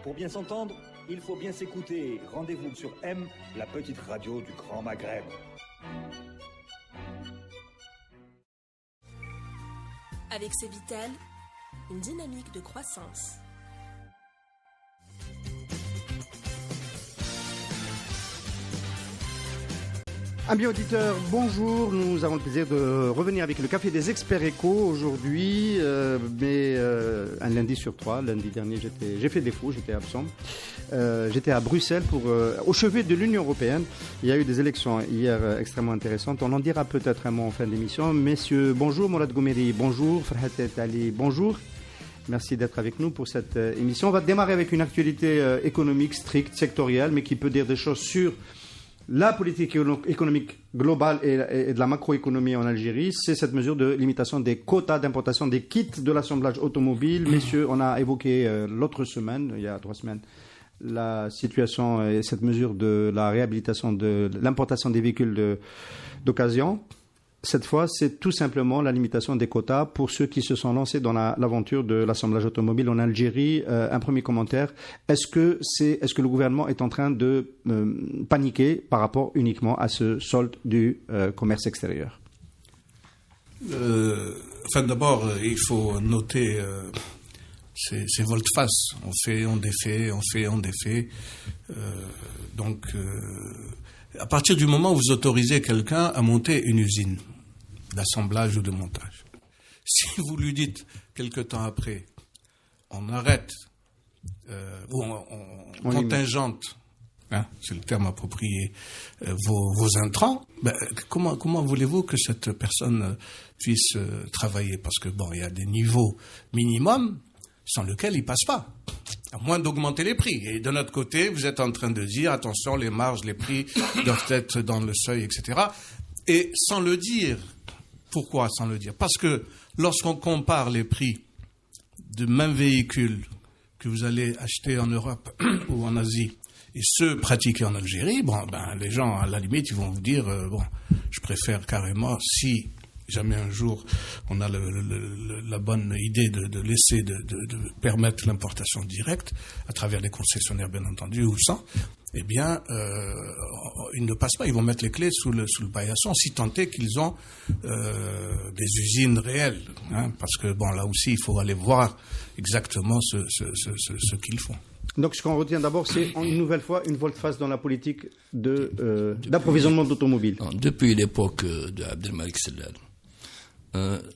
Pour bien s'entendre, il faut bien s'écouter. Rendez-vous sur M, la petite radio du Grand Maghreb. Avec Cevital, une dynamique de croissance. Amis auditeurs, bonjour. Nous avons le plaisir de revenir avec le Café des Experts Éco aujourd'hui, mais un lundi sur 3. Lundi dernier, j'ai fait défaut, j'étais absent. J'étais à Bruxelles au chevet de l'Union européenne. Il y a eu des élections hier extrêmement intéressantes. On en dira peut-être un mot en fin d'émission. Messieurs, bonjour. Mourad Goumeri, bonjour. Farhat Ali, bonjour. Merci d'être avec nous pour cette émission. On va démarrer avec une actualité économique stricte, sectorielle, mais qui peut dire des choses sur la politique économique globale et de la macroéconomie en Algérie. C'est cette mesure de limitation des quotas d'importation des kits de l'assemblage automobile. Messieurs, on a évoqué l'autre semaine, il y a 3 semaines, la situation et cette mesure de la réhabilitation de l'importation des véhicules d'occasion. Cette fois, c'est tout simplement la limitation des quotas pour ceux qui se sont lancés dans l'aventure de l'assemblage automobile en Algérie. Un premier commentaire. Est-ce que le gouvernement est en train de paniquer par rapport uniquement à ce solde du commerce extérieur? D'abord, il faut noter ces volte-face. On défait. À partir du moment où vous autorisez quelqu'un à monter une usine d'assemblage ou de montage, si vous lui dites quelque temps après, on arrête ou on contingente, c'est le terme approprié, vos intrants, comment voulez-vous que cette personne puisse travailler? Parce que il y a des niveaux minimums sans lesquels il passe pas, à moins d'augmenter les prix. Et de notre côté, vous êtes en train de dire, attention, les marges, les prix doivent être dans le seuil, etc. Et sans le dire. Pourquoi sans le dire? Parce que lorsqu'on compare les prix de mêmes véhicules que vous allez acheter en Europe ou en Asie et ceux pratiqués en Algérie, les gens, à la limite, ils vont vous dire, je préfère carrément, si jamais un jour on a la bonne idée de laisser, de permettre l'importation directe à travers les concessionnaires, bien entendu, ou sans, ils ne passent pas. Ils vont mettre les clés sous le paillasson, si tant est qu'ils ont des usines réelles. Parce que là aussi, il faut aller voir exactement ce qu'ils font. Donc, ce qu'on retient d'abord, c'est une nouvelle fois une volte-face dans la politique d'approvisionnement d'automobiles. Depuis l'époque de Abdelmalek Sellal,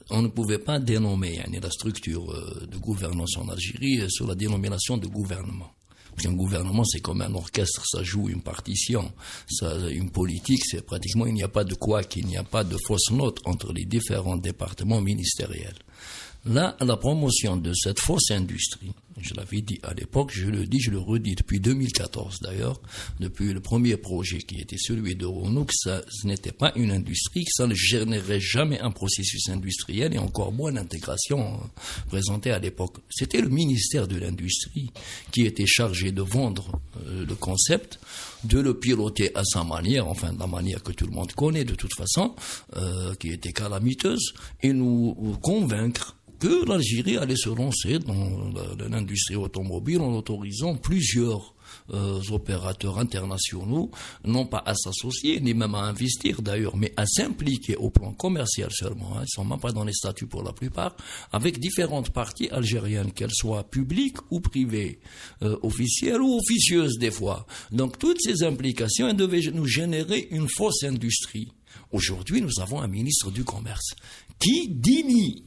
on ne pouvait pas dénommer la structure de gouvernance en Algérie sur la dénomination de gouvernement. Parce qu'un gouvernement, c'est comme un orchestre, ça joue une partition. Une politique, c'est pratiquement, il n'y a pas de couac, il n'y a pas de fausse note entre les différents départements ministériels. Là, la promotion de cette fausse industrie, je l'avais dit à l'époque, je le dis, je le redis depuis 2014 d'ailleurs, depuis le premier projet qui était celui de Renault, ce n'était pas une industrie, que ça ne générait jamais un processus industriel et encore moins l'intégration présentée à l'époque. C'était le ministère de l'Industrie qui était chargé de vendre le concept, de le piloter à sa manière, enfin de la manière que tout le monde connaît de toute façon, qui était calamiteuse, et nous convaincre que l'Algérie allait se lancer dans l'industrie automobile en autorisant plusieurs opérateurs internationaux, non pas à s'associer, ni même à investir d'ailleurs, mais à s'impliquer au plan commercial seulement. Ils ne sont même pas dans les statuts pour la plupart, avec différentes parties algériennes, qu'elles soient publiques ou privées, officielles ou officieuses des fois. Donc toutes ces implications, elles devaient nous générer une fausse industrie. Aujourd'hui, nous avons un ministre du Commerce qui dénie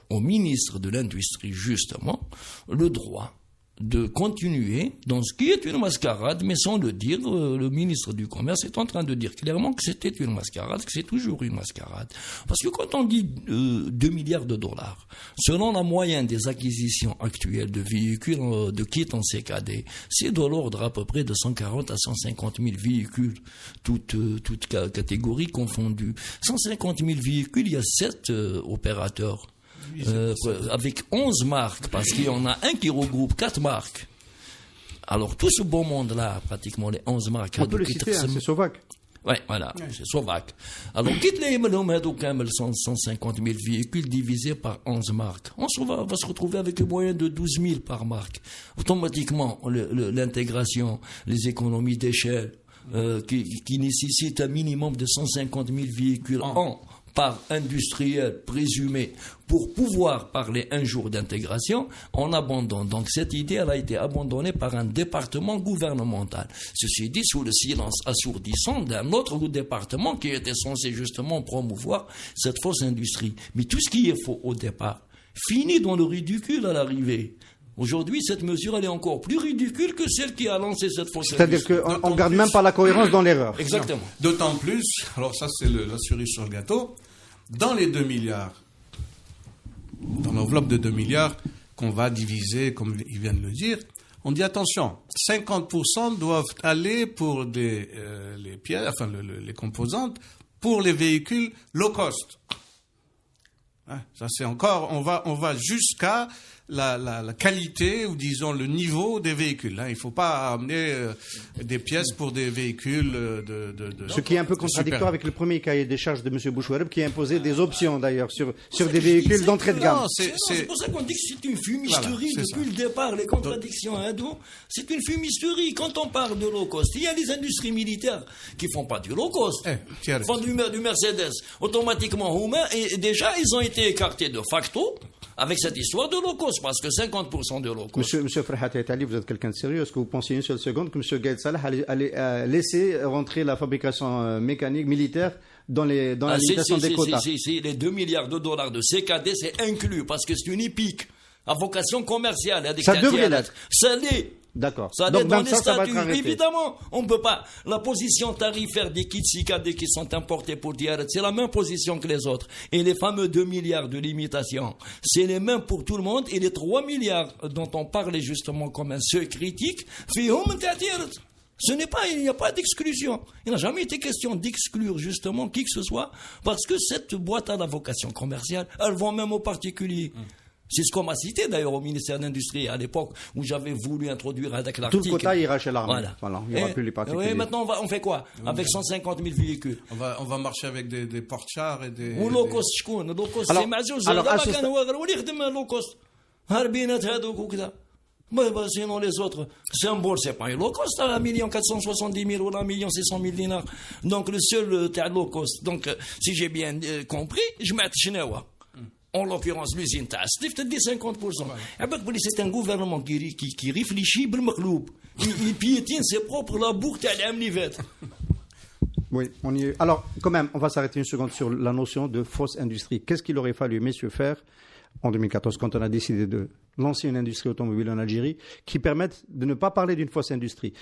au ministre de l'Industrie, justement, le droit de continuer dans ce qui est une mascarade, mais sans le dire. Le ministre du Commerce est en train de dire clairement que c'était une mascarade, que c'est toujours une mascarade. Parce que quand on dit 2 milliards de dollars, selon la moyenne des acquisitions actuelles de véhicules, de kits en CKD, c'est de l'ordre à peu près de 140 à 150 000 véhicules, toutes catégories confondues. 150 000 véhicules, il y a 7 opérateurs. Avec 11 marques, parce qu'il y en a un qui regroupe 4 marques. Alors tout ce beau monde-là, pratiquement les 11 marques... On peut le citer, c'est Sovac. Ouais, voilà, c'est slovaque. Alors, quitte les MLOM, 150 000 véhicules divisés par 11 marques. On va se retrouver avec un moyen de 12 000 par marque. Automatiquement, l'intégration, les économies d'échelle, qui nécessitent un minimum de 150 000 véhicules par industriel présumé pour pouvoir parler un jour d'intégration, on abandonne. Donc cette idée, elle a été abandonnée par un département gouvernemental. Ceci dit, sous le silence assourdissant d'un autre département qui était censé justement promouvoir cette fausse industrie. Mais tout ce qui est faux au départ finit dans le ridicule à l'arrivée. Aujourd'hui, cette mesure, elle est encore plus ridicule que celle qui a lancé cette fausse industrie. C'est-à-dire qu'on ne garde même pas la cohérence dans l'erreur. Exactement. Non. D'autant plus, alors ça c'est la cerise sur le gâteau, dans les 2 milliards, dans l'enveloppe de 2 milliards qu'on va diviser, comme ils viennent de le dire, on dit attention, 50% doivent aller pour les pièces, enfin les composantes, pour les véhicules low cost. Ça c'est encore, on va jusqu'à la qualité ou disons le niveau des véhicules. Il ne faut pas amener des pièces pour des véhicules de ce qui est un peu contradictoire avec le premier cahier des charges de M. Bouchouareb qui imposait des options d'ailleurs sur des véhicules d'entrée de gamme. Non, c'est pour ça qu'on dit que c'est une fumisterie depuis le départ, les contradictions. C'est une fumisterie. Quand on parle de low cost, il y a des industries militaires qui ne font pas du low cost. Ils font du Mercedes. Automatiquement, et déjà, ils ont été écartés de facto avec cette histoire de low cost, parce que 50% de low cost. Monsieur Ferhat Etali, vous êtes quelqu'un de sérieux. Est-ce que vous pensez une seule seconde que M. Gaël Salah allait laisser rentrer la fabrication mécanique militaire dans la limitation des quotas? Si, les 2 milliards de dollars de CKD, c'est inclus, parce que c'est une épique à vocation commerciale. Ça devrait l'être. Ça l'est. D'accord. Ça donc dans même les ça va statuts. être arrêté. Évidemment, on ne peut pas. La position tarifaire des kits CKD qui sont importés pour Tiaret, c'est la même position que les autres. Et les fameux 2 milliards de limitation, c'est les mêmes pour tout le monde. Et les 3 milliards dont on parlait justement comme un seuil critique, ce n'est pas, il n'y a pas d'exclusion. Il n'a jamais été question d'exclure justement qui que ce soit, parce que cette boîte a la vocation commerciale, elle vend même aux particuliers. C'est ce qu'on m'a cité d'ailleurs au ministère de l'Industrie à l'époque où j'avais voulu introduire avec l'article. Tout le quota ira chez l'armée. Voilà, il n'y aura plus les particuliers. Oui, maintenant on fait quoi avec 150 000 véhicules? On va marcher avec des porte-chars et des... Ou low cost, low cost, c'est mazouz. Low cost. Sinon les autres, Symbol, c'est pas un low cost à 1 470 000 ou 1 600 000 dinars. Donc le seul low cost. Donc si j'ai bien compris, je mets Chnewa. En l'occurrence, l'usine TAS, c'est 50%. C'est un gouvernement qui réfléchit, il piétine ses propres labours, Oui, on y est. Alors, quand même, on va s'arrêter une seconde sur la notion de fausse industrie. Qu'est-ce qu'il aurait fallu, messieurs, faire en 2014, quand on a décidé de lancer une industrie automobile en Algérie, qui permette de ne pas parler d'une fausse industrie,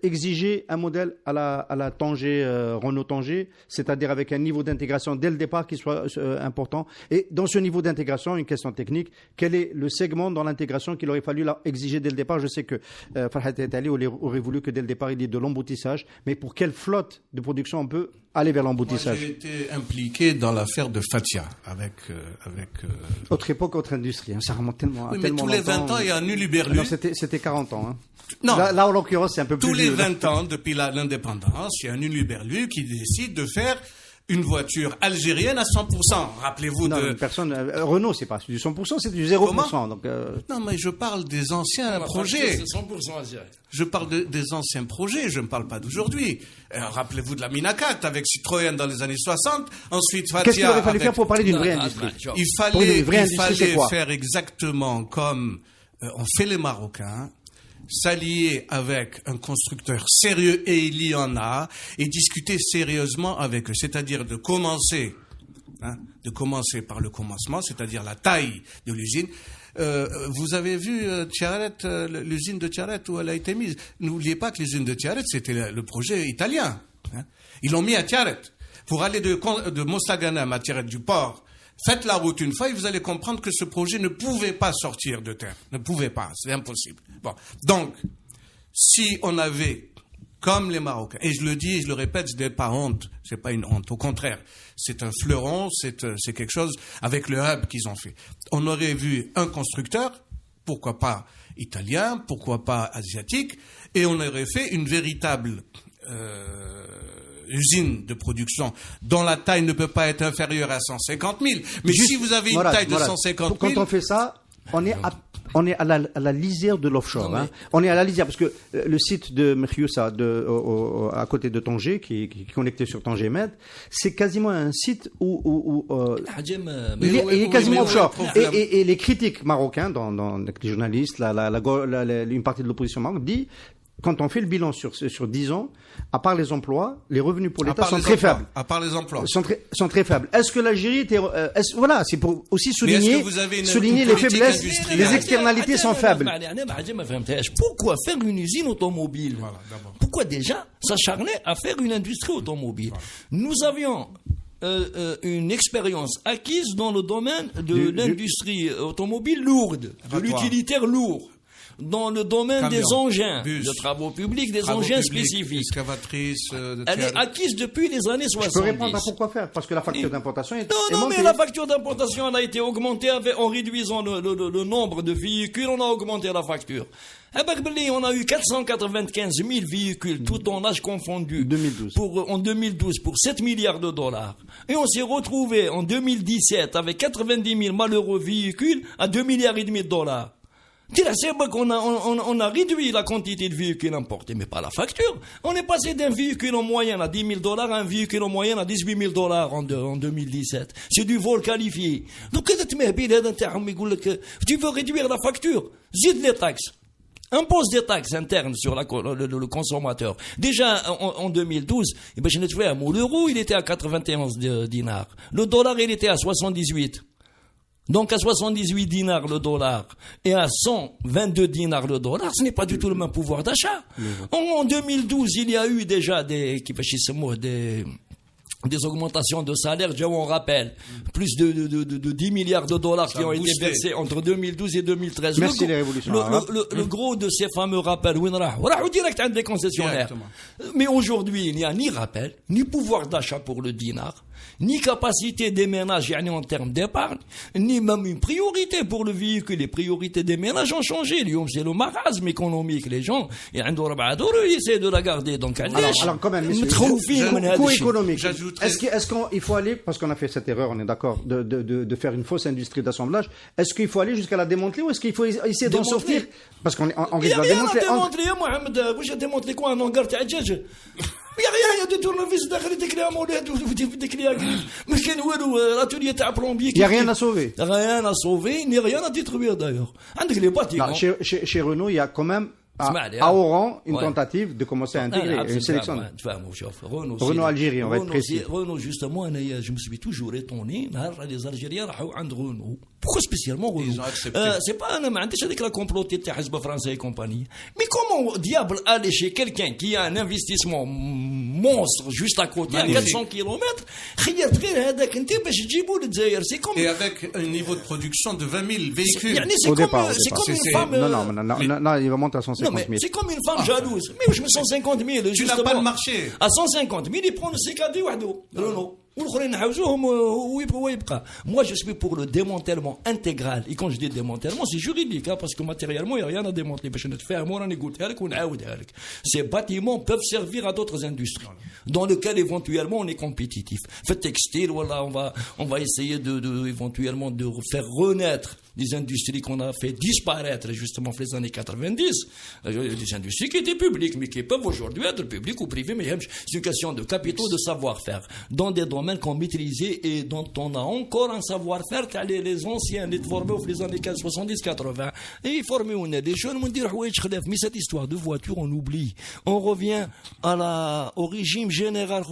exiger un modèle à la Tanger, Renault Tanger, c'est-à-dire avec un niveau d'intégration dès le départ qui soit important. Et dans ce niveau d'intégration, une question technique, quel est le segment dans l'intégration qu'il aurait fallu exiger dès le départ? Je sais que Ferhat Etali aurait voulu que dès le départ il y ait de l'emboutissage, mais pour quelle flotte de production on peut aller vers l'emboutissage? Moi, j'ai été impliqué dans l'affaire de Fathia avec autre époque, autre industrie. Hein. Ça remonte tellement, oui, tellement mais tous les 20 ans, il y a un Uluberlu. Alors, c'était 40 ans. Hein. Non. Là, en l'occurrence, c'est un peu plus tous les vieux, 20 ans, depuis l'indépendance, il y a un Uluberlu qui décide de faire une voiture algérienne à 100%. Rappelez-vous de... personne, Renault, c'est pas du 100%, c'est du 0%. Donc, Non, mais je parle des anciens projets. C'est 100% algérien. Je parle des anciens projets, je ne parle pas d'aujourd'hui. Rappelez-vous de la Minakat avec Citroën dans les années 60. Ensuite, Fathia. Qu'est-ce qu'il aurait fallu faire pour parler d'une vraie industrie? Il fallait faire exactement comme ont fait les Marocains, s'allier avec un constructeur sérieux, et il y en a, et discuter sérieusement avec eux. C'est-à-dire de commencer par le commencement, c'est-à-dire la taille de l'usine. Vous avez vu Tiaret, l'usine de Tiaret où elle a été mise. N'oubliez pas que l'usine de Tiaret, c'était le projet italien. Hein. Ils l'ont mis à Tiaret. Pour aller de Mostaganem à Tiaret du port, faites la route une fois et vous allez comprendre que ce projet ne pouvait pas sortir de terre. Ne pouvait pas, c'est impossible. Bon. Donc, si on avait, comme les Marocains, et je le dis et je le répète, ce n'est pas honte, c'est pas une honte, au contraire, c'est un fleuron, c'est quelque chose avec le hub qu'ils ont fait. On aurait vu un constructeur, pourquoi pas italien, pourquoi pas asiatique, et on aurait fait une véritable usine de production dont la taille ne peut pas être inférieure à 150 000. Mais si vous avez une taille de 150 000... Quand on fait ça, on est à la lisière de l'offshore. Non, mais... On est à la lisière parce que le site de Merhioussa, à côté de Tanger, qui est connecté sur Tanger Med, c'est quasiment un site où il est quasiment offshore. Et les critiques marocains, dans les journalistes, une partie de l'opposition marocaine dit, quand on fait le bilan sur 10 ans, à part les emplois, les revenus pour l'État sont très faibles. À part les emplois. Sont très faibles. Est-ce que l'Algérie était... voilà, c'est pour aussi souligner les faiblesses. Les externalités sont faibles. Pourquoi faire une usine automobile? Pourquoi déjà s'acharner à faire une industrie automobile? Nous avions une expérience acquise dans le domaine de l'industrie automobile lourde, de l'utilitaire lourd. Dans le domaine des engins de travaux publics, des engins spécifiques. Excavatrices, elle est acquise depuis les années 70. Je peux répondre à pourquoi faire? Parce que la facture d'importation est Non, mais la facture d'importation elle a été augmentée en réduisant le nombre de véhicules, on a augmenté la facture. On a eu 495 000 véhicules, tout en âge confondu, en 2012, pour 7 milliards de dollars. Et on s'est retrouvé en 2017 avec 90 000 malheureux véhicules à 2 milliards et demi de dollars. On a réduit la quantité de véhicules importés, mais pas la facture. On est passé d'un véhicule en moyenne à 10 000 $ à un véhicule en moyenne à 18 000 $ en 2017. C'est du vol qualifié. Donc, tu veux réduire la facture, zide les taxes. Impose des taxes internes sur le consommateur. Déjà, en 2012, l'euro, il était à 91 dinars. Le dollar, il était à 78. Donc à 78 dinars le dollar et à 122 dinars le dollar, ce n'est pas du tout le même pouvoir d'achat. En 2012, il y a eu déjà des augmentations de salaire, on rappelle, plus de 10 milliards de dollars qui ont été versés entre 2012 et 2013. Merci les révolutions. Le gros de ces fameux rappels, direct à des concessionnaires. Mais aujourd'hui, il n'y a ni rappel, ni pouvoir d'achat pour le dinar, ni capacité des ménages en termes d'épargne, ni même une priorité pour le véhicule. Les priorités des ménages ont changé. C'est le marasme économique. Les gens, ils essaient de la garder. Donc, alors quand même, coût économique. Est-ce qu'il faut aller, parce qu'on a fait cette erreur, on est d'accord, de faire une fausse industrie d'assemblage, est-ce qu'il faut aller jusqu'à la démanteler ou est-ce qu'il faut essayer d'en sortir? Parce qu'on risque de la démanteler. Il n'y a rien à démanteler, Mohamed. Vous avez démantelé quoi? Un hangar de Hadjadj? Il n'y a rien, il y a des tournevis داخل des clés à molette ou des clés à griffe. Mais quel est l'atelier de plombier? Il n'y a rien à sauver. Rien à sauver, ni rien à détruire d'ailleurs. Les bâtiments. Chez Renault, il y a quand même à Oran une tentative de commencer à intégrer une sélection. Renault Algérie, on va être précis. Renault, justement, je me suis toujours étonné. Les Algériens ont Renault. Pourquoi spécialement Renault? C'est pas un amant, c'est avec la complotée de Hizb français et compagnie. Mais comment diable aller chez quelqu'un qui a un investissement monstre juste à côté, à 400 km, et avec un niveau de production de 20 000 véhicules au départ. C'est comme une femme. Non, il va monter à 150 000. C'est comme une femme jalouse. Mais je me 150 000. Tu n'as pas le marché. À 150 000, ils prennent le CKD Renault. Moi, je suis pour le démantèlement intégral. Et quand je dis démantèlement, c'est juridique, parce que matériellement, il n'y a rien à démanteler. Ces bâtiments peuvent servir à d'autres industries, dans lesquelles éventuellement on est compétitif. Fait textile, voilà, on va essayer éventuellement de faire renaître des industries qu'on a fait disparaître justement dans les années 90, des industries qui étaient publiques, mais qui peuvent aujourd'hui être publiques ou privées, mais c'est une question de capitaux, de savoir-faire, dans des domaines qu'on maîtrisait et dont on a encore un savoir-faire, les anciens, les formés dans les années 70-80, et ils formaient, on est des jeunes, on dit, mais cette histoire de voiture, on oublie. On revient au régime général,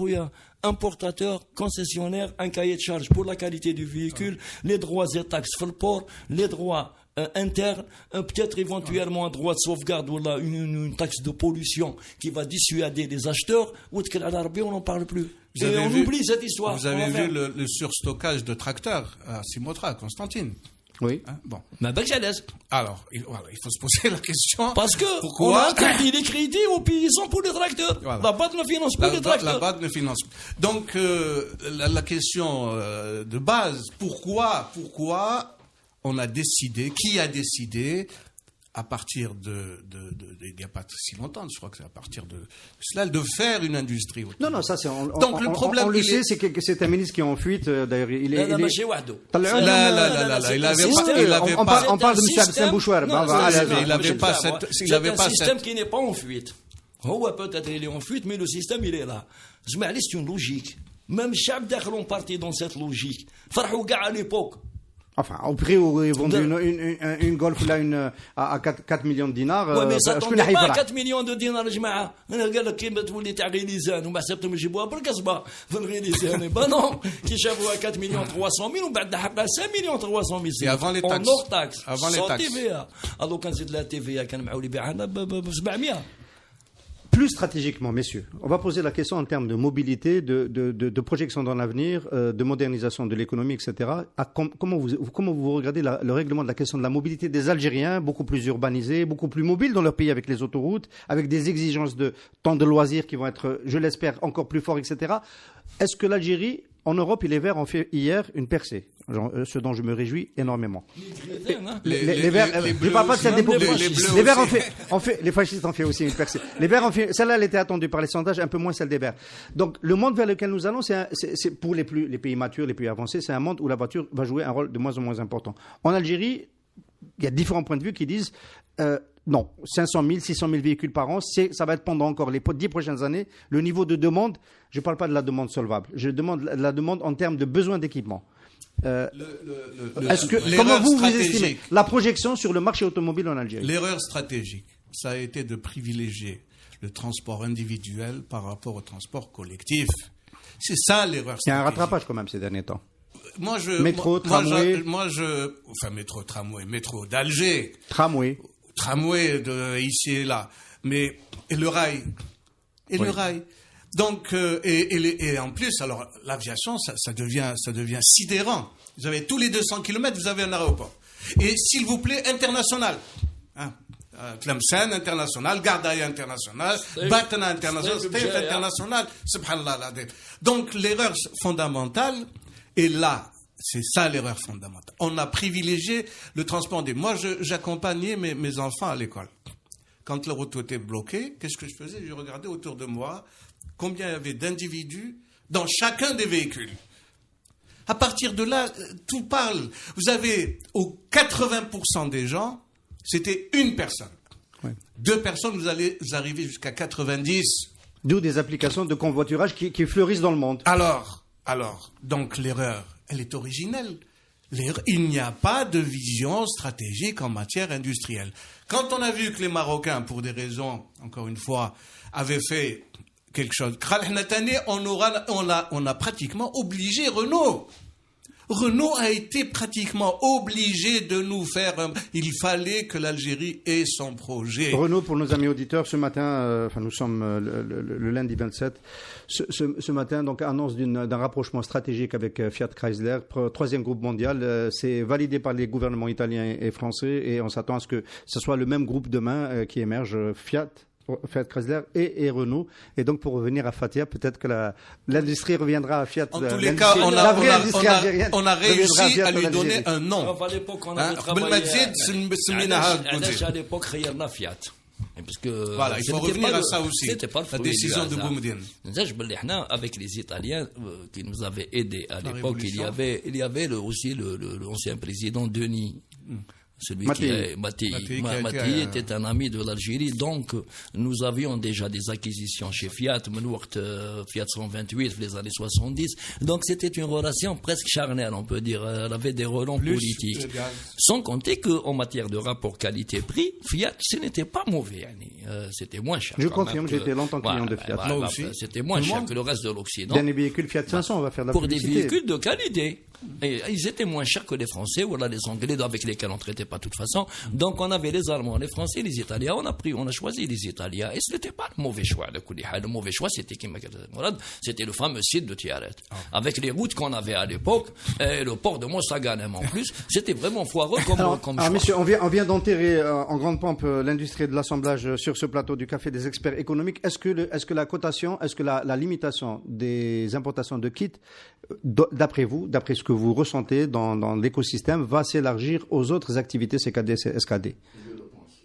importateur, concessionnaire, un cahier de charge pour la qualité du véhicule, les droits et taxes sur le port, les droits internes, peut-être éventuellement un droit de sauvegarde ou une taxe de pollution qui va dissuader les acheteurs, ou on n'en parle plus. Et on oublie cette histoire. Vous avez vu le surstockage de tracteurs à Simotra, Constantine? Oui. Bon. Alors, il faut se poser la question. Parce que on a interdit les crédits aux paysans pour les tracteurs. Voilà. La BAD ne finance pas les tracteurs. La BAD ne finance pas. Donc, la question de base, pourquoi on a décidé, qui a décidé à partir il n'y a pas si longtemps, je crois que c'est à partir de cela, de faire une industrie. Non, ça c'est. Donc le problème, on le sait, c'est que c'est un ministre qui est en fuite. D'ailleurs, il est. On parle de M. Abdel Bouchouar. Il n'avait pas un système qui n'est pas en fuite. Peut-être il est en fuite, mais le système il est là. C'est une logique. Même Chab Dakhel ont parti dans cette logique. Farhou à l'époque. Enfin, au prix où ils vendent une Golf là, à 4 millions de dinars. Oui, mais ça ne pas à 4 millions de dinars, جماعة. أنا قال لك كيما تولي تاع غيليزان وما حسبتهم يجيبوها بالقصبة في الغيليزان. Non, qui جابوها 4 millions 300 000 وبعد حقها 5 millions 300 000. Et avant les taxes. hors taxes. Avant les taxes. sans TVA. Alors quand c'est de la TVA كان معاول يبيعها لنا ب 700. Plus stratégiquement, messieurs, on va poser la question en termes de mobilité, de projection dans l'avenir, de modernisation de l'économie, etc. Comment vous regardez le règlement de la question de la mobilité des Algériens, beaucoup plus urbanisés, beaucoup plus mobiles dans leur pays avec les autoroutes, avec des exigences de temps de loisirs qui vont être, je l'espère, encore plus forts, etc. Est-ce que l'Algérie, en Europe, les Verts ont fait hier une percée, ce dont je me réjouis énormément. Les Verts, je ne parle pas de celle des populistes. Les Verts ont fait, les fascistes ont fait aussi une percée. Les Verts ont fait, celle-là, elle était attendue par les sondages, un peu moins celle des Verts. Donc, le monde vers lequel nous allons, c'est pour les pays matures, les pays avancés, c'est un monde où la voiture va jouer un rôle de moins en moins important. En Algérie, il y a différents points de vue qui disent, non, 500 000, 600 000 véhicules par an, ça va être pendant encore les 10 prochaines années. Le niveau de demande, je ne parle pas de la demande solvable, je demande la demande en termes de besoin d'équipement. Comment vous estimez la projection sur le marché automobile en Algérie? L'erreur stratégique, ça a été de privilégier le transport individuel par rapport au transport collectif. C'est ça l'erreur stratégique. Il y a un rattrapage quand même ces derniers temps. Métro, tramway, métro d'Alger. Tramway de ici et là. Mais, et le rail. Le rail. Donc, et en plus, alors, l'aviation, ça devient sidérant. Vous avez tous les 200 km, vous avez un aéroport. Et s'il vous plaît, international. Tlemcen international, Gardaï international, Batna international, Stéf international, subhanallah. Donc, l'erreur fondamentale est là. C'est ça l'erreur fondamentale. On a privilégié le transport des... Moi, j'accompagnais mes enfants à l'école. Quand la route était bloquée, qu'est-ce que je faisais? Je regardais autour de moi combien il y avait d'individus dans chacun des véhicules. À partir de là, tout parle. Vous avez, aux 80% des gens, c'était une personne. Ouais. 2 personnes, vous arrivez jusqu'à 90. D'où des applications de convoiturage qui fleurissent dans le monde. Alors, donc l'erreur, elle est originelle. Il n'y a pas de vision stratégique en matière industrielle. Quand on a vu que les Marocains, pour des raisons, encore une fois, avaient fait quelque chose, on a pratiquement obligé Renault. Renault a été pratiquement obligé de nous faire... Il fallait que l'Algérie ait son projet. Renault, pour nos amis auditeurs, ce matin, nous sommes le lundi 27, ce matin, donc, annonce d'un rapprochement stratégique avec Fiat Chrysler, 3e groupe mondial. C'est validé par les gouvernements italiens et français et on s'attend à ce que ce soit le même groupe demain qui émerge, Fiat Chrysler et Renault. Et donc, pour revenir à Fatia, peut-être que l'industrie reviendra à Fiat. En tous les cas, on a réussi à lui donner un nom. À l'époque, on avait travaillé... À l'époque, خيرنا Fiat. Parce que voilà, il faut revenir à ça aussi. C'était pas la décision de Boumediene. Avec les Italiens qui nous avaient aidés à l'époque, il y avait aussi l'ancien président Denis. Celui Mati était un ami de l'Algérie, donc nous avions déjà des acquisitions chez Fiat, Fiat 128, les années 70. Donc c'était une relation presque charnelle, on peut dire. Elle avait des relents politiques. Sans compter qu'en matière de rapport qualité-prix, Fiat, ce n'était pas mauvais. C'était moins cher. Je confirme, j'étais longtemps client de Fiat. Moi aussi. C'était moins cher que le reste de l'Occident. Dernier véhicule Fiat 500, on va faire de la publicité. Pour des véhicules de qualité. Et ils étaient moins chers que les Français ou les Anglais avec lesquels on ne traitait pas de toute façon. Donc on avait les Allemands, les Français, les Italiens. On a choisi les Italiens. Et ce n'était pas le mauvais choix. Le mauvais choix, c'était le fameux site de Tiaret. Avec les routes qu'on avait à l'époque, et le port de Mossaganem en plus, c'était vraiment foireux comme choix. Alors messieurs, on vient d'enterrer en grande pompe l'industrie de l'assemblage sur ce plateau du Café des experts économiques. Est-ce que la cotation, est-ce que la limitation des importations de kits, d'après vous, d'après ce que vous ressentez dans l'écosystème, va s'élargir aux autres activités CKD, SKD?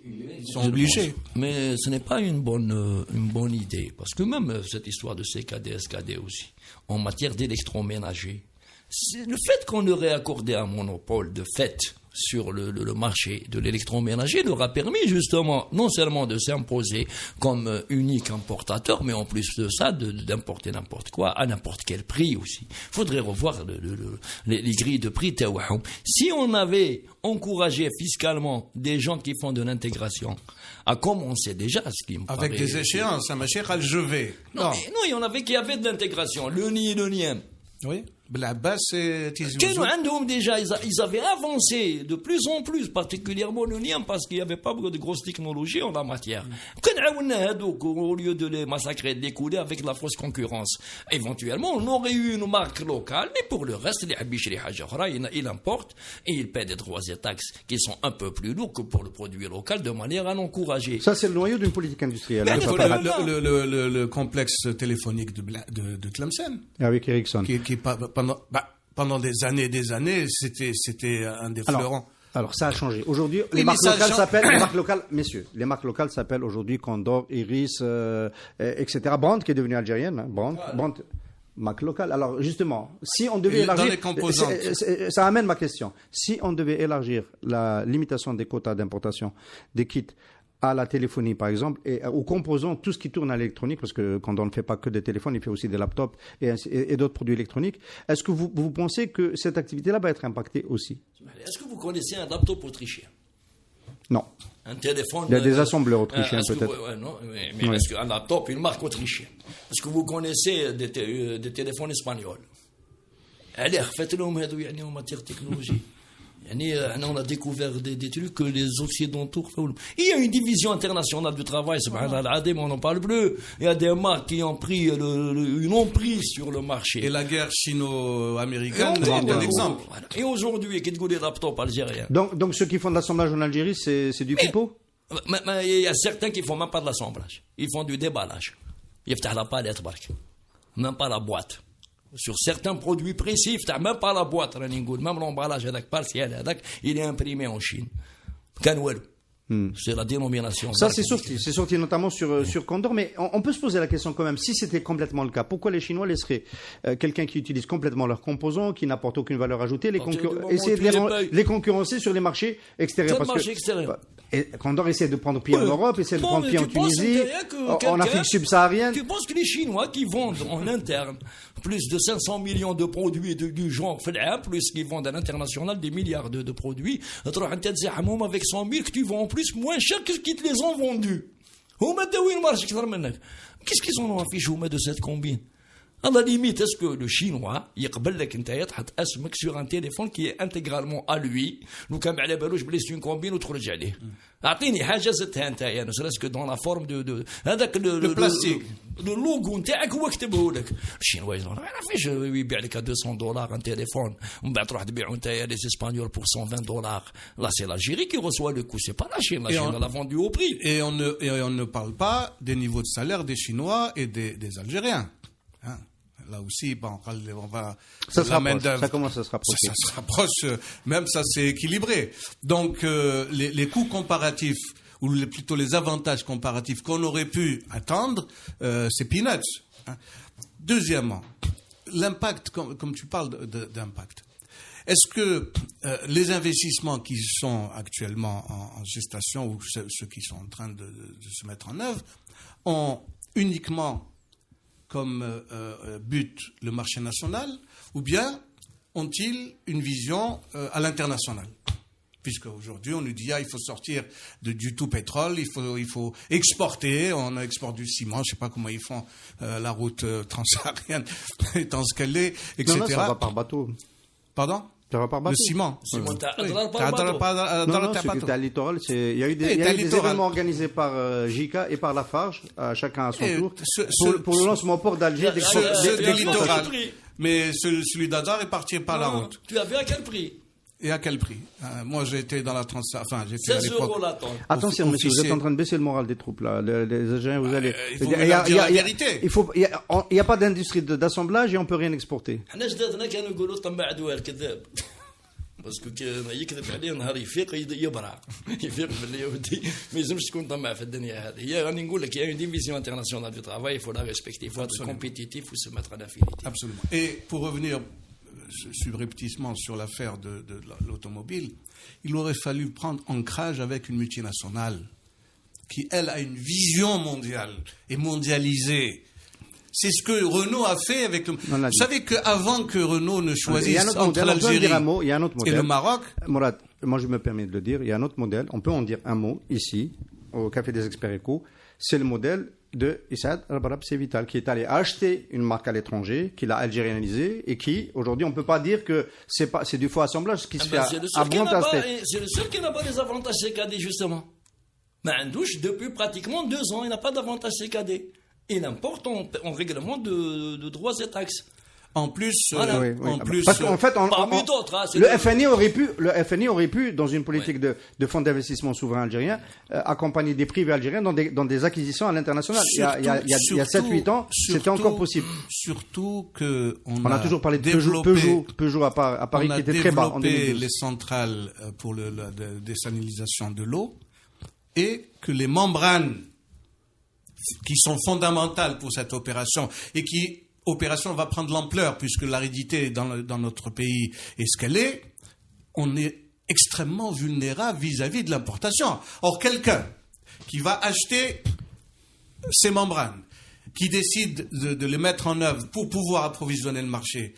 Ils sont obligés. Mais ce n'est pas une bonne idée. Parce que même cette histoire de CKD, SKD aussi, en matière d'électroménager, le fait qu'on aurait accordé un monopole de fait sur le marché de l'électroménager leur a permis justement non seulement de s'imposer comme unique importateur, mais en plus de ça d'importer n'importe quoi à n'importe quel prix aussi. Il faudrait revoir les grilles de prix. Si on avait encouragé fiscalement des gens qui font de l'intégration à commencer déjà, ce qui me avec paraît, des échéances, un machin, je vais. Non, il y en avait qui avaient de l'intégration, le ni et le niem. Oui. La base, c'est déjà, ils avaient avancé de plus en plus, particulièrement le lien, parce qu'il n'y avait pas de grosses technologies en la matière. Au lieu de les massacrer et de les couler avec la fausse concurrence. Éventuellement, on aurait eu une marque locale, mais pour le reste, il importe et il paie des droits et taxes qui sont un peu plus lourds que pour le produit local de manière à l'encourager. Ça, c'est le noyau d'une politique industrielle. Le complexe téléphonique de Tlemcen. Avec Ericsson. Qui pendant des années, c'était un des fleurons. Alors ça a changé. Aujourd'hui, les marques locales s'appellent aujourd'hui Condor, Iris, etc. Brand qui est devenu algérienne, hein, Brand, marque locale. Alors justement, si on devait élargir, ça amène ma question. Si on devait élargir la limitation des quotas d'importation des kits à la téléphonie, par exemple, et aux composants, tout ce qui tourne à l'électronique, parce que quand on ne fait pas que des téléphones, il fait aussi des laptops et d'autres produits électroniques. Est-ce que vous pensez que cette activité-là va être impactée aussi? Est-ce que vous connaissez un laptop autrichien? Non. Un téléphone. Il y a des assembleurs autrichiens, peut-être. Mais est-ce qu'un laptop, une marque autrichienne? Est-ce que vous connaissez des téléphones espagnols? Allez, faites-le en matière de technologie. On a découvert des trucs que les Occidentaux font. Il y a une division internationale du travail, on n'en parle plus. Il y a des marques qui ont pris une emprise sur le marché. Et la guerre sino-américaine est un exemple. Et aujourd'hui, qu'est-ce que les laptops algériens? Donc ceux qui font de l'assemblage en Algérie, c'est du pipeau? Mais il y a certains qui ne font même pas de l'assemblage. Ils font du déballage. Ils font la palette, même pas la boîte. Sur certains produits précis, tu n'as même pas la boîte, même l'emballage partiel, il est imprimé en Chine. C'est la dénomination. Ça, c'est sorti notamment sur Condor, mais on peut se poser la question quand même, si c'était complètement le cas, pourquoi les Chinois laisseraient quelqu'un qui utilise complètement leurs composants, qui n'apporte aucune valeur ajoutée, essayer de les concurrencer sur les marchés extérieurs? Et Condor essaie de prendre pied en Europe, essaie de prendre pied en Tunisie, en Afrique subsaharienne. Tu penses que les Chinois qui vendent en interne plus de 500 millions de produits du genre, plus qu'ils vendent à l'international des milliards de produits, avec 100 000 que tu vends en plus moins cher que ce qu'ils te les ont vendus. Qu'est-ce qu'ils ont affiché de cette combine? À la limite, est-ce que le Chinois يقبل لك انت تحط اسمك sur un téléphone qui est intégralement à lui لو كان على بالوش بلي سي كومبين وتخرج عليه اعطيني حاجه زدتها انت يعني سلاسك دون لا فورم دو هذاك البلاستيك اللوغو نتاعك هو كتبه لك الشينوا ما يعرفش يبيع لك $200 un téléphone ومن بعد تروح تبيعه انت les Espagnols pour $120. Là c'est l'Algérie qui reçoit le coup, c'est pas la Chine. La Chine l'a vendu au prix. Et on ne parle pas des niveaux de salaire des Chinois et des Algériens. Hein? Là aussi, on va... Ça commence à se rapprocher. Ça se rapproche, même ça c'est équilibré. Donc, les coûts comparatifs, ou plutôt les avantages comparatifs qu'on aurait pu attendre, c'est peanuts. Hein. Deuxièmement, l'impact, comme tu parles d'impact. Est-ce que les investissements qui sont actuellement en gestation, ou ceux qui sont en train de se mettre en œuvre, ont uniquement comme but le marché national, ou bien ont-ils une vision à l'international? Puisque aujourd'hui on nous dit il faut sortir du tout pétrole, il faut exporter, on exporte du ciment, je sais pas comment ils font la route transsaharienne étant ce qu'elle est, etc. Non, ça va par bateau. Pardon? Le ciment. Non, c'était à littoral. Il y a eu des événements organisés par JICA et par Lafarge, chacun à son tour, pour le lancement au port d'Alger des littorales. Mais celui d'Adar est parti par la route. Tu l'as vu à quel prix? Et à quel prix? Moi, j'ai été dans la j'ai fait à l'époque. Attention, monsieur, vous êtes en train de baisser le moral des troupes, là. Les Algériens, vous allez. Il faut dire la vérité. Il n'y a pas d'industrie d'assemblage et on ne peut rien exporter. باسكو يكذب عليه نهار يفيق يبرع يفيق باللي يودي ما يلزمش تكون طماع في الدنيا هذه. هي راني نقول لك il y a une division internationale du travail, il faut la respecter, il faut être compétitif, il faut se mettre à l'infinité. Absolument. Et pour revenir subrepticement sur l'affaire de l'automobile, il aurait fallu prendre ancrage avec une multinationale qui, elle, a une vision mondiale et mondialisée. C'est ce que Renault a fait avec le... Vous savez qu'avant que Renault ne choisisse entre l'Algérie et le Maroc... Mourad, moi je me permets de le dire, il y a un autre modèle, on peut en dire un mot ici, au Café des Experts Éco, c'est le modèle de Issad Rabarab Sevital, qui est allé acheter une marque à l'étranger, qui l'a algérianisée, et qui, aujourd'hui, on ne peut pas dire que c'est du faux assemblage, qui se fait à bon tastet. C'est le seul qui n'a pas les avantages CKD, justement. Mais Andouche, depuis pratiquement 2 ans, il n'a pas d'avantage CKD. Il importe en règlement de droits et taxes. En plus, voilà. En plus, parce qu'en fait, parmi d'autres, hein, le FNI aurait pu, dans une politique de fonds d'investissement souverain algérien, accompagner des privés algériens dans des acquisitions à l'international. Il y a 7-8 ans, c'était encore possible. Surtout que on a toujours parlé de Peugeot à Paris, qui était très bas en 2012. On a développé les centrales pour la désalinisation de l'eau, et que les membranes qui sont fondamentales pour cette opération, et qui opération va prendre l'ampleur puisque l'aridité dans notre pays est ce qu'elle est, on est extrêmement vulnérable vis-à-vis de l'importation. Or, quelqu'un qui va acheter ces membranes, qui décide de les mettre en œuvre pour pouvoir approvisionner le marché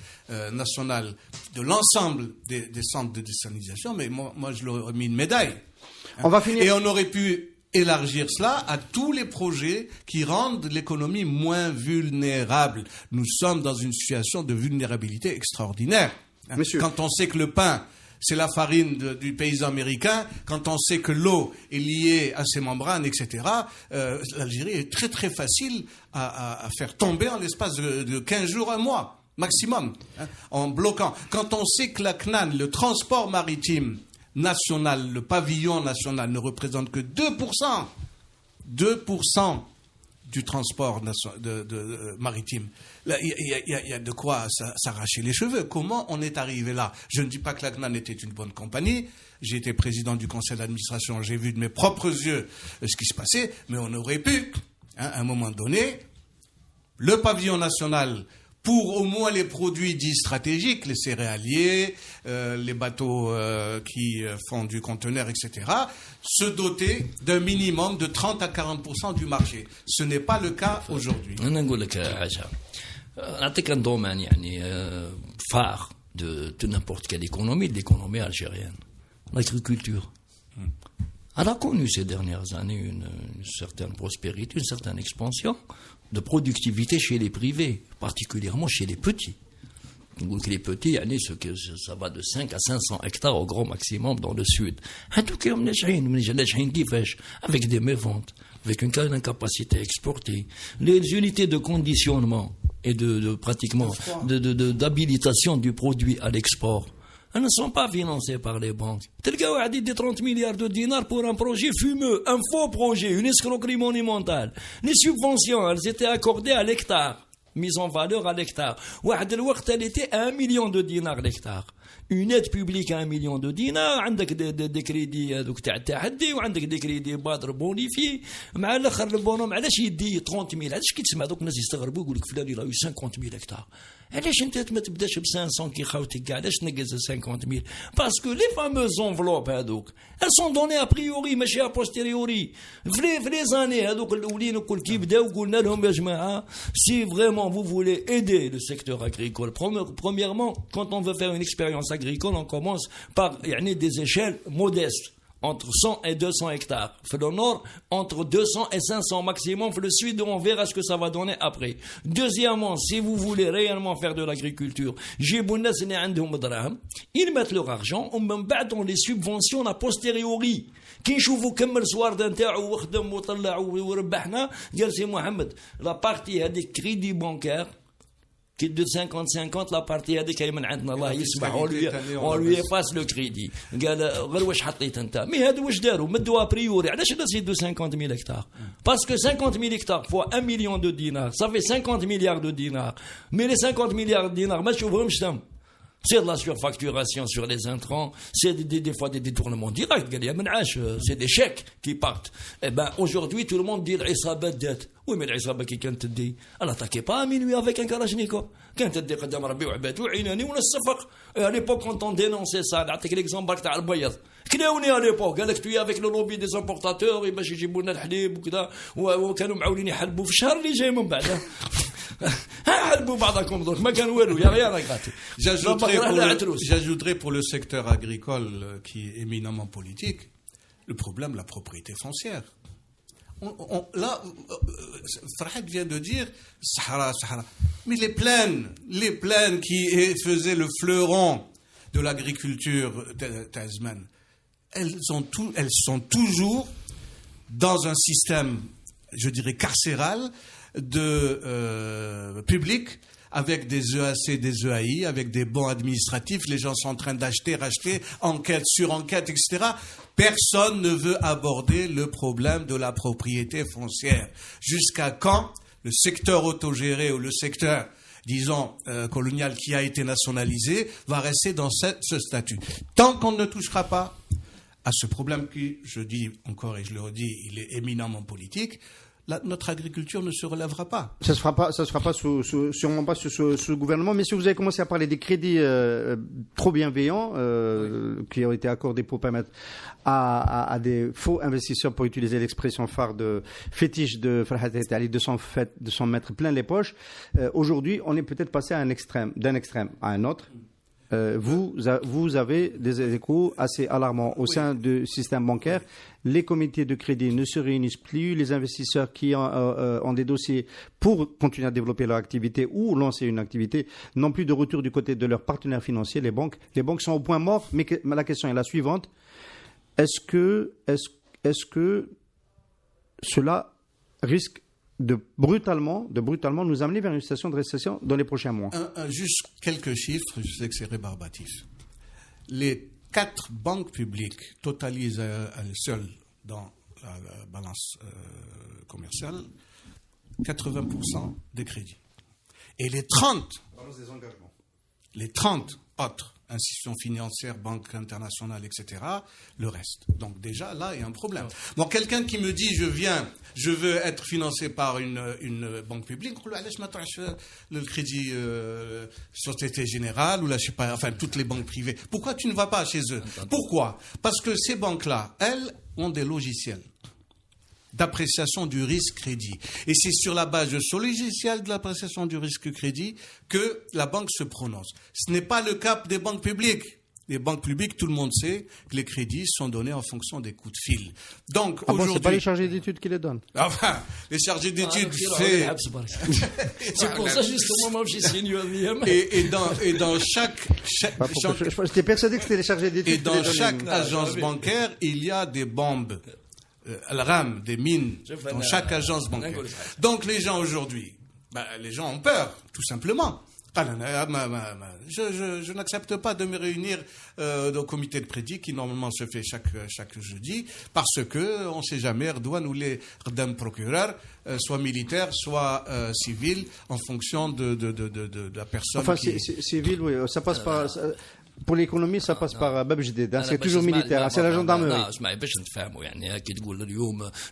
national de l'ensemble des centres de désalinisation, mais moi je leur ai mis une médaille. On va finir. Et on aurait pu élargir cela à tous les projets qui rendent l'économie moins vulnérable. Nous sommes dans une situation de vulnérabilité extraordinaire. Monsieur. Quand on sait que le pain, c'est la farine du paysan américain, quand on sait que l'eau est liée à ses membranes, etc., l'Algérie est très très facile à faire tomber en l'espace de 15 jours, un mois, maximum, en bloquant. Quand on sait que la CNAN, le transport maritime national, le pavillon national ne représente que 2% du transport maritime. Là, il y a de quoi s'arracher les cheveux. Comment on est arrivé là? Je ne dis pas que la CNAN était une bonne compagnie. J'ai été président du conseil d'administration. J'ai vu de mes propres yeux ce qui se passait. Mais on aurait pu, à un moment donné, le pavillon national, pour au moins les produits dits stratégiques, les céréaliers, les bateaux qui font du conteneur, etc., se doter d'un minimum de 30 à 40% du marché. Ce n'est pas le cas aujourd'hui. نعطيك un domaine phare de n'importe quelle économie, de l'économie algérienne, l'agriculture. Elle a connu ces dernières années une certaine prospérité, une certaine expansion de productivité chez les privés, particulièrement chez les petits. Donc les petits, ça va de 5 à 500 hectares au grand maximum dans le sud. Avec des méventes, avec une capacité à exporter, les unités de conditionnement et pratiquement d'habilitation du produit à l'export. Elles ne sont pas financées par les banques. Telgaou a dit des 30 milliards de dinars pour un projet fumeux, un faux projet, une escroquerie monumentale. Les subventions, elles étaient accordées à l'hectare, mises en valeur à l'hectare. Elle était à 1 million de dinars l'hectare. Une aide publique à 1 million de dinars, عندك des crédits تاع التحدي وعندك des crédits بادر بونيفي مع الاخر البونوم علاش يدي 30 000 علاش كي تسمع دوك الناس يستغربوا يقول لك فلان يلا 50 000 هكتار علاش انت ما تبداش ب 500 كي خاوتك علاش تنقز 50 000 باسكو لي فاموز انفلوب هذوك elles sont données a priori ماشي a posteriori في لي زاني هذوك الاولين وكل كي بداو قلنا لهم يا جماعه si vraiment vous voulez aider le secteur agricole premièrement quand on veut faire une expérience agricole on commence par des échelles modestes entre 100 et 200 hectares. Dans le nord, entre 200 et 500 maximum. Dans le sud, on verra ce que ça va donner après. Deuxièmement, si vous voulez réellement faire de l'agriculture, ils mettent leur argent, on les subventionne a posteriori. كي نشوفوا كمل سوارد نتاعو وخدم وطلع وربحنا قال سي محمد لا بارتي هذيك كريدي بانكير qui de 50-50 la partie هذيك هي من عندنا الله يسمع on lui efface le crédit قال غير واش حطيت انت مي هذا واش داروا مدوا بريوري علاش الناس يدوا 50 000 hectares parce que 50 000 hectares fois 1 million de dinars ça fait 50 milliards de dinars mais les 50 milliards de dinars ما تشوفهمش تم C'est de la surfacturation sur les intrants, c'est des fois des détournements directs, c'est des chèques qui partent. Eh ben, aujourd'hui, tout le monde dit l'Isaba dette. Oui, mais l'Isaba qui quand te dit, elle n'attaquait pas à minuit avec un Kalachnikov. Quand te dit, Qadam Rabbi ou Abadou, Inani ou Nassafak. Et à l'époque, quand on dénonçait ça, n'attaque l'exemple de Al-Bayad. كناوني à l'époque, قالك tu es avec le lobby des importateurs, باش يجيبوا لنا الحليب وكذا, وكانوا معولين يحلبوا في الشهر اللي جاي من بعده. J'ajouterai pour le secteur agricole qui est éminemment politique, le problème de la propriété foncière. Là, Farhad vient de dire Sahara, mais les plaines qui faisaient le fleuron de l'agriculture tasmane, elles sont toujours dans un système, je dirais, carcéral de public, avec des EAC, des EAI, avec des bons administratifs. Les gens sont en train d'acheter, racheter, enquête sur enquête, etc. Personne ne veut aborder le problème de la propriété foncière. Jusqu'à quand le secteur autogéré ou le secteur, disons, colonial qui a été nationalisé va rester dans ce statut. Tant qu'on ne touchera pas à ce problème qui, je dis encore et je le redis, il est éminemment politique, notre agriculture ne se relèvera pas. Ça se fera pas sûrement pas sous ce gouvernement. Mais si vous avez commencé à parler des crédits trop bienveillants qui ont été accordés pour permettre à des faux investisseurs, pour utiliser l'expression phare de fétiche de Farhat El Ali, de s'en mettre plein les poches. Aujourd'hui, on est peut-être passé d'un extrême à un autre. Vous avez des échos assez alarmants au sein du système bancaire. Les comités de crédit ne se réunissent plus. Les investisseurs qui ont des dossiers pour continuer à développer leur activité ou lancer une activité n'ont plus de retour du côté de leurs partenaires financiers, les banques. Les banques sont au point mort. Mais la question est la suivante. Est-ce que cela risque de brutalement nous amener vers une situation de récession dans les prochains mois? Juste quelques chiffres, je sais que c'est rébarbatif. Les 4 banques publiques totalisent à elles seules dans la balance commerciale 80% des crédits. Et les 30 autres institutions financières, banques internationales, etc., le reste. Donc déjà, là, il y a un problème. Bon, quelqu'un qui me dit, je veux être financé par une banque publique, le crédit Société Générale, ou là, je sais pas, enfin, toutes les banques privées. Pourquoi tu ne vas pas chez eux? Pourquoi? Parce que ces banques-là, elles, ont des logiciels d'appréciation du risque crédit. Et c'est sur la base de ce logiciel de l'appréciation du risque crédit que la banque se prononce. Ce n'est pas le cas des banques publiques. Les banques publiques, tout le monde sait que les crédits sont donnés en fonction des coups de fil. Donc, aujourd'hui... c'est pas les chargés d'études qui les donnent? Enfin, les chargés d'études, c'est pour ça, justement, j'ai signé un Et dans chaque... J'étais persuadé que c'était les chargés d'études. Et dans chaque agence bancaire, il y a des bombes. Al-Ram, des mines dans chaque agence bancaire. Donc les gens aujourd'hui, les gens ont peur, tout simplement. Je n'accepte pas de me réunir au comité de crédit qui normalement se fait chaque jeudi, parce que on ne sait jamais, Erdogan ou les procureurs, soit militaires, soit civils, en fonction de la personne. Enfin, civil, oui, ça passe par... Pour l'économie, ça passe par Bab Jdid. C'est toujours militaire. C'est la gendarmerie.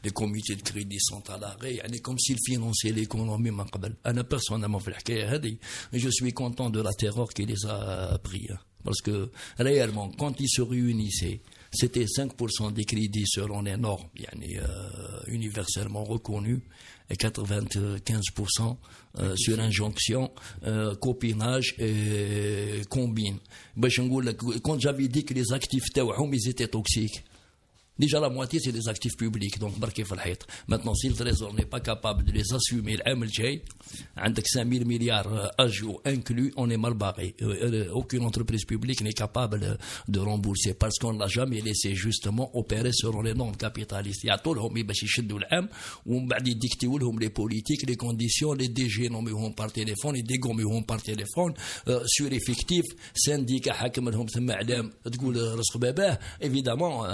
Les comités de crédit sont à l'arrêt. Comme s'ils finançaient l'économie. Personnellement, je suis content de la terreur qui les a pris. Parce que réellement, quand ils se réunissaient, c'était 5% des crédits selon les normes universellement reconnues et 95% sur injonction, copinage et combine. Quand j'avais dit que les actifs ils étaient toxiques, déjà la moitié c'est des actifs publics, donc barké fil hayt. Maintenant, si le Trésor n'est pas capable de les assumer l'am el-jay, avec 5 000 milliards ajout inclus, on est mal barré. Aucune entreprise publique n'est capable de rembourser parce qu'on n'a jamais laissé justement opérer selon les normes capitalistes. Il y a tout le monde باش يشدوا العام ومن بعد يديكتيو لهم les politiques, les conditions, les DG nommés par téléphone, les dégommés par téléphone, sur effectif, syndicat حاكم لهم ثم اعلام تقول رزق باباه. Évidemment,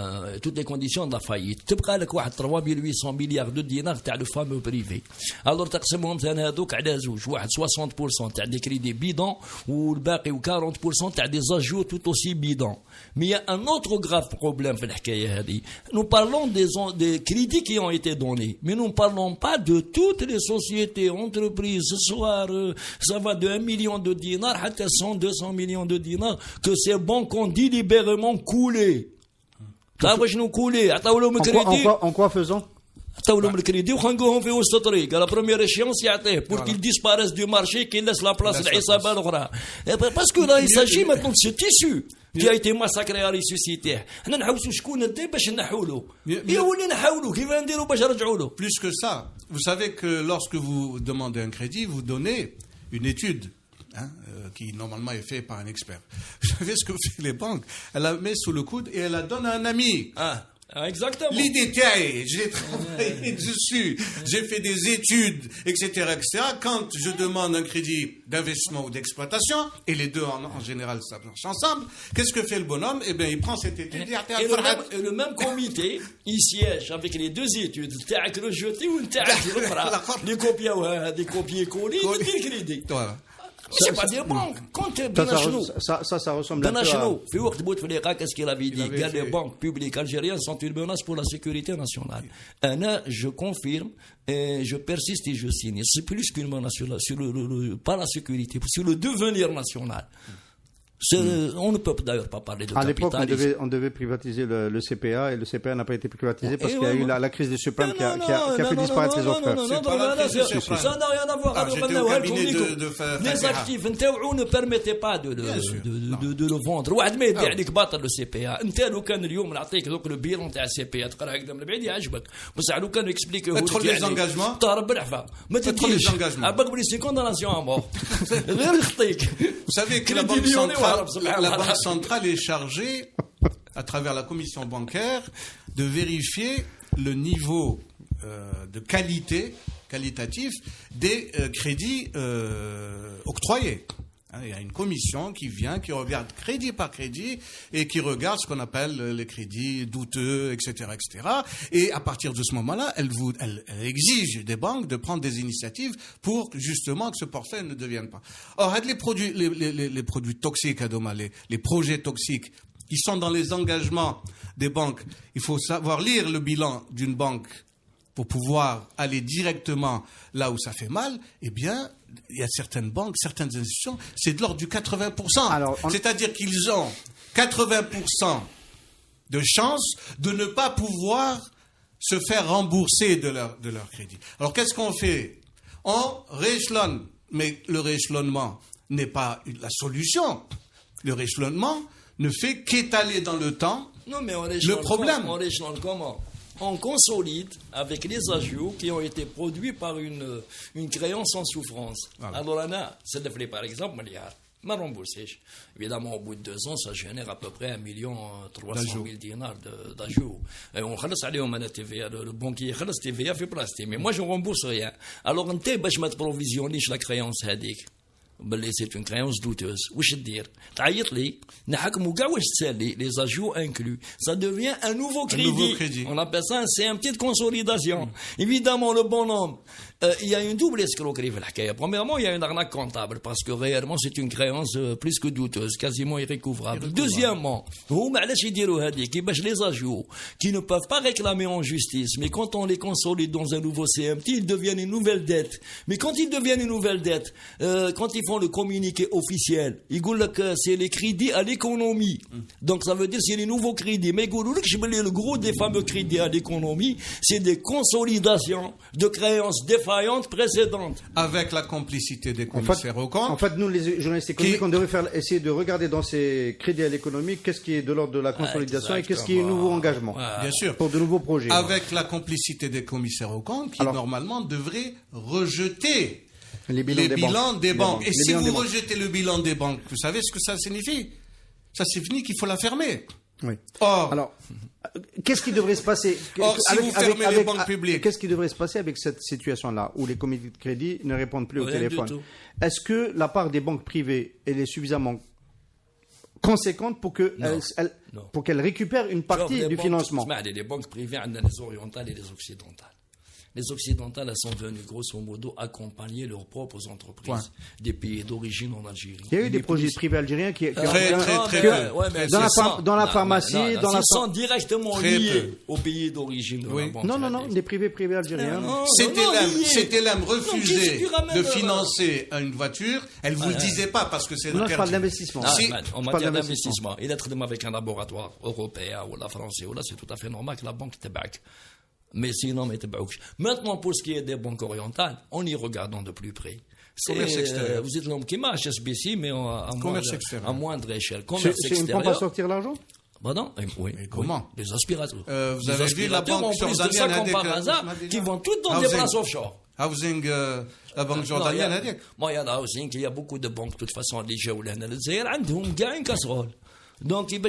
toutes les conditions de la faillite. تبقى لك واحد 3800 مليار دو دينار تاع لو فامو بريفي. الور تقسمهم ثاني هذوك على زوج، واحد 60% تاع دي كريدي بيدون والباقي 40% تاع دي زاجو tout aussi bidon. Mais il y a un autre grave problème في الحكاية هذه. Nous parlons des crédits qui ont été donnés, mais nous ne parlons pas de toutes les sociétés, entreprises. Ce soir, ça va de 1 million de dinars à 100, 200 millions de dinars que ces banques ont délibérément coulé. Ça va nous couler. En quoi faisant? عطاولهم الكريدي وخنقوهم في وسط الطريق لا بروميير اشيونس يعطيه بور كيل ديسباريس دو مارشي كي لاس لا بلاص العصابه الاخرى باسكو لا يساجي ماتون سو تيسو qui a été massacré à ressusciter. حنا نحوسوا شكون ندي باش نحولو يولي نحاولوا كيف نديروا باش نرجعوا له. Plus que ça, vous savez que lorsque vous demandez un crédit, vous donnez une étude qui normalement est faite par un expert. Vous savez ce que fait les banques? Elle la met sous le coude et elle la donne à un ami. Exactement. L'idée, j'ai travaillé dessus, j'ai fait des études, etc., etc. Quand je demande un crédit d'investissement ou d'exploitation, et les deux en général ça marche ensemble, qu'est-ce que fait le bonhomme? Eh bien, il prend cette étude et le même comité, il siège avec les deux études, تاعك rejeté ou تاعك الأخرى, des copier-coller, des crédits. Voilà. C'est pas des banques. Quand ça ressemble un peu à... في وقت بوتفليقة qu'est-ce qu'il avait dit? Les banques publiques algériennes sont une menace pour la sécurité nationale. Je confirme, et je persiste et je signe. C'est plus qu'une menace pas la sécurité, sur le devenir national. On ne peut d'ailleurs pas parler de capitalisme. À l'époque, on devait privatiser le CPA et le CPA n'a pas été privatisé parce qu'il y a eu la crise des subprimes qui a fait disparaître les offres. Ça n'a rien à voir. Les actifs ne permettaient pas de le vendre. واحد ما يدي عليك باطل le CPA. انت لو كان اليوم نعطيك ذوك le bilan تاع CPA تقرا هكذا من بعيد يعجبك بصح لو كانوا يكسبليكيو لك طارب بالعفا ما تديش عباك بلي سي كونداناسيون ا مور غير يخطيك. Vous savez que la Banque centrale est chargée, à travers la commission bancaire, de vérifier le niveau de qualitatif des crédits octroyés. Il y a une commission qui vient, qui regarde crédit par crédit et qui regarde ce qu'on appelle les crédits douteux, etc., etc. Et à partir de ce moment-là, elle exige des banques de prendre des initiatives pour justement que ce portefeuille ne devienne pas. Or, les produits toxiques, les projets toxiques, qui sont dans les engagements des banques, il faut savoir lire le bilan d'une banque pour pouvoir aller directement là où ça fait mal. Eh bien, il y a certaines banques, certaines institutions, c'est de l'ordre du 80%. C'est-à-dire qu'ils ont 80% de chances de ne pas pouvoir se faire rembourser de leur crédit. Alors, qu'est-ce qu'on fait? On rééchelonne. Mais le rééchelonnement n'est pas la solution. Le rééchelonnement ne fait qu'étaler dans le temps le problème. On rééchelonne comment? On consolide avec les agios qui ont été produits par une créance en souffrance. Voilà. Alors là, c'est de par exemple, milliard. ما رمبورسيش. Évidemment, au bout de 2 ans, ça génère à peu près 1,3 million dinars d'agios. On خلص عليهم أنا TVA, le banquier يخلص TVA في بلاصتي. Mais moi, je ne rembourse rien. Alors, أنت باش ما تبروفيزيونيش la créance هذيك. C'est une créance douteuse. واش دير؟ تعيط لي نحكموا كاع واش تسالي les agios inclus. Ça devient un nouveau crédit. On appelle ça un CMT de consolidation. Évidemment, le bonhomme, il y a une double escroquerie في الحكاية. Premièrement, il y a une arnaque comptable parce que réellement c'est une créance plus que douteuse, quasiment irrécouvrable. Deuxièmement, هما علاش يديروا هذه كيفاش les agios qui ne peuvent pas réclamer en justice, mais quand on les consolide dans un nouveau CMT, ils deviennent une nouvelle dette. Mais quand ils deviennent une nouvelle dette, quand ils font le communiqué officiel, ils disent que c'est les crédits à l'économie. Donc ça veut dire c'est les nouveaux crédits. Mais le gros des fameux crédits à l'économie, c'est des consolidations de créances défaillantes précédentes. Avec la complicité des commissaires aux comptes. En fait, nous, les journalistes économiques, on devrait essayer de regarder dans ces crédits à l'économie qu'est-ce qui est de l'ordre de la consolidation et qu'est-ce qui est nouveau engagement. Bien sûr. Pour de nouveaux projets. Avec la complicité des commissaires aux comptes qui, normalement, devraient rejeter les bilans des banques. Et si vous rejetez le bilan des banques, vous savez ce que ça signifie? Ça signifie qu'il faut la fermer. Oui. Alors, qu'est-ce qui devrait se passer? Si vous fermez les banques publiques. Qu'est-ce qui devrait se passer avec cette situation-là où les comités de crédit ne répondent plus au téléphone? Est-ce que la part des banques privées elle est suffisamment conséquente pour qu'elle récupère une partie du financement. Les banques privées, on a les orientales et les occidentales. Les occidentales, elles sont venues grosso modo accompagner leurs propres entreprises des pays d'origine en Algérie. Il y a eu des projets privés algériens qui dans la pharmacie, dans la sont directement liés au pays d'origine. Non, des privés algériens. C'était l'âme refusée de financer une voiture. Elle vous le disait pas parce que c'est je parle d'investissement. En matière d'investissement, il est avec un laboratoire européen ou la français ou là, c'est tout à fait normal que la banque tabac. Mais sinon, maintenant, pour ce qui est des banques orientales, on y regardant de plus près. Commerce extérieur. Vous êtes l'homme qui marche, HSBC, mais à moindre échelle. C'est une pompe à sortir l'argent? Non, oui. Mais comment? Les aspirateurs. Vous avez vu la banque jordanienne qui vont toutes dans des places offshore. Housing, la banque jordanienne. Moi, il y en a Housing, il y a beaucoup de banques, de toute façon, les gens, ils ont une casserole. Donc, ils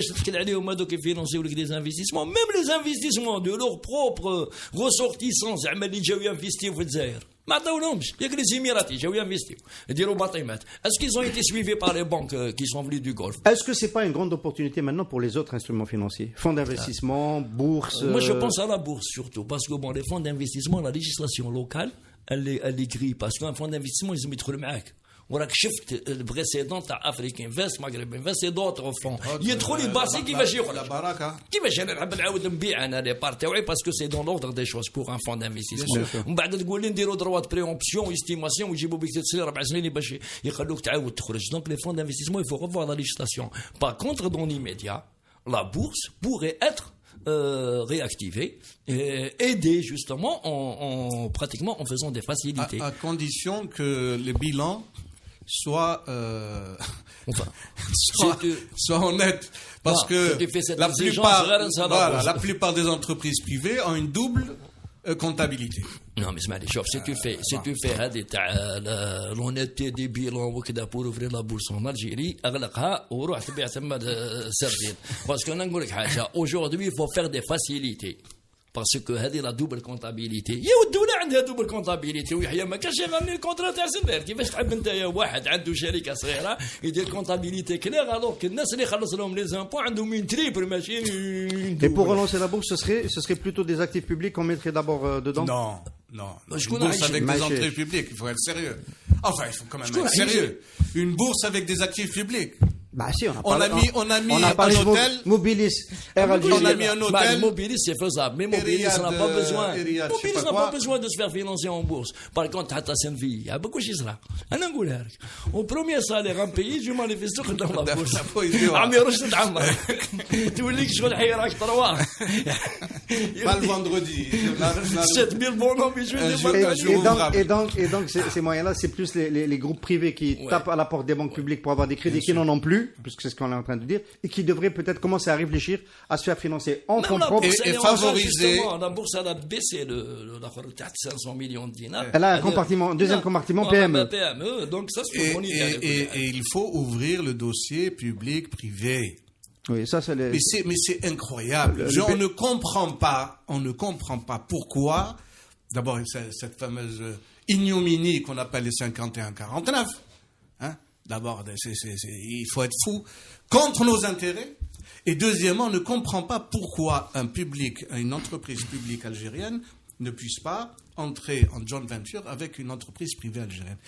financent des investissements, même les investissements de leurs propres ressortissants, ils ont investi au Zaire. Il y a que les Émiratis, ils ont investi. Est-ce qu'ils ont été suivis par les banques qui sont venues du Golfe? Est-ce que ce n'est pas une grande opportunité maintenant pour les autres instruments financiers? Fonds d'investissement, bourse? Moi, je pense à la bourse surtout, parce que les fonds d'investissement, la législation locale, elle est grille, parce qu'un fonds d'investissement, ils ont mis trop le mec. وراك شفت البريسيدون تاع افريكان انفست مغرب انفست دوطر فون يدخل يباسي كيفاش يخرج كيفاش انا نحب نعاود نبيع انا لي بار تاعي باسكو سي دون لوردر دي شوز بور ان فون دانفستيسمون ومن بعد تقول لي نديروا دروات بريومبسيون استيماسيون ويجيبوا بك 3 4 سنين باش يخلوك تعاود تخرج دونك لي فون دانفستيسمون il faut revoir la législation par contre dans l'immédiat la bourse pourrait être réactiver, aider justement pratiquement en faisant des facilités. À condition que les bilans soient honnêtes. Parce que la plupart des entreprises privées ont une double comptabilité. Non, mais si tu fais l'honnêteté des bilans pour ouvrir la bourse en Algérie, parce que aujourd'hui, il faut faire des facilités. Parce que هذه la double comptabilité. يا الدولة عندها double comptabilité ويحيى ما كانش يغني الكونترا تاع سنير كيفاش تحب انت يا واحد عنده شركة صغيرة يدير comptabilité claire alors que الناس اللي يخلص لهم les impôts عندهم une triple ماشي. Et pour relancer la bourse, ce serait plutôt des actifs publics qu'on mettrait d'abord dedans? Non. Une bourse avec des entrées publiques, il faut être sérieux. Enfin, il faut quand même être sérieux. Une bourse avec des actifs publics. Bah si, on a mis un hôtel. Mobilis, on a mis un hôtel. Mobilis, c'est faisable. Mais Mobilis n'a pas besoin. Mobilis n'a pas besoin de se faire financer en bourse. Par contre, à Senvi, il y a beaucoup de choses là. Au premier salaire en pays, je manifeste dans la bourse. عمي رشد تعمر توليك شغل حيراك تروح. Pas le vendredi. 7000 bonhommes et donc ces moyens-là, c'est plus les groupes privés qui tapent à la porte des banques publiques pour avoir des crédits qui n'en ont plus, puisque c'est ce qu'on est en train de dire, et qui devraient peut-être commencer à réfléchir à se faire financer en fonds propres et favoriser. La bourse elle a baissé la 500 millions de dinars. Elle a un compartiment, deuxième compartiment PME. Donc ça c'est et il faut ouvrir le dossier public-privé. Oui, ça c'est Mais c'est incroyable. On ne comprend pas pourquoi. D'abord cette fameuse ignominie qu'on appelle les 51-49. Hein? D'abord, il faut être fou contre nos intérêts. Et deuxièmement, on ne comprend pas pourquoi une entreprise publique algérienne ne puisse pas entrer en joint venture avec une entreprise privée algérienne.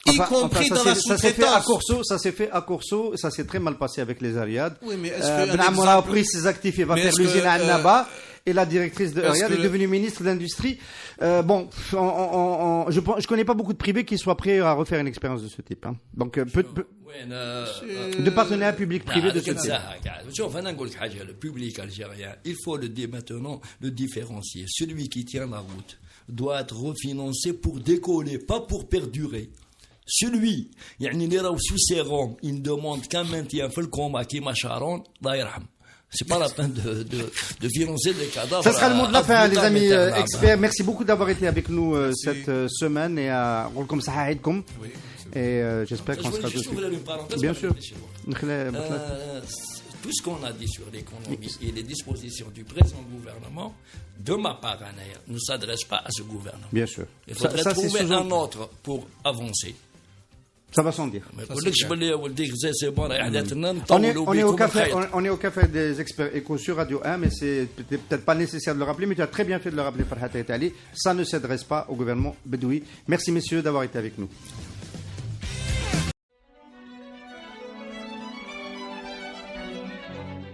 Y compris dans la sous-traitance. Ça s'est fait à Corso, ça s'est très mal passé avec les Ariad. Oui, mais est-ce que Ben Amoura a pris ses actifs et va faire l'usine à Annaba. Et la directrice de Ariad est devenue ministre de l'Industrie. Je connais pas beaucoup de privés qui soient prêts à refaire une expérience de ce type. Hein. Donc, de partenariat public-privé de ce type. Le public algérien, il faut maintenant le différencier. Celui qui tient la route doit être refinancé pour décoller, pas pour perdurer. Celui, il ne demande qu'un maintien في الكوما كيما شارون الله يرحم. C'est pas la peine de financer des cadavres. Ça sera le mot de la fin, les amis experts. Merci beaucoup d'avoir été avec nous cette semaine et à comme ça haïdkom. Et j'espère qu'on sera tous. Bien sûr. Tout ce qu'on a dit sur l'économie et les dispositions du présent gouvernement, de ma part, ne s'adresse pas à ce gouvernement. Bien sûr. Il faudrait trouver un autre pour avancer. Ça va sans dire. ما يقولكش باللي يا ولدي سي بون حالاتنا On est, نطولوا on est au بكم café, الخيط. on est au café des experts éco sur Radio 1, mais c'est peut-être pas nécessaire de le rappeler, mais tu as très bien fait de le rappeler, Farhat Etali. Ça ne s'adresse pas au gouvernement bedoui. Merci messieurs d'avoir été avec nous.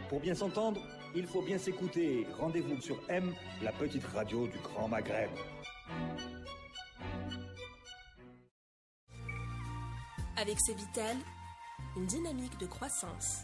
Pour bien s'entendre, il faut bien s'écouter. Rendez-vous sur M, la petite radio du Grand Maghreb. Avec Cevitel, une dynamique de croissance.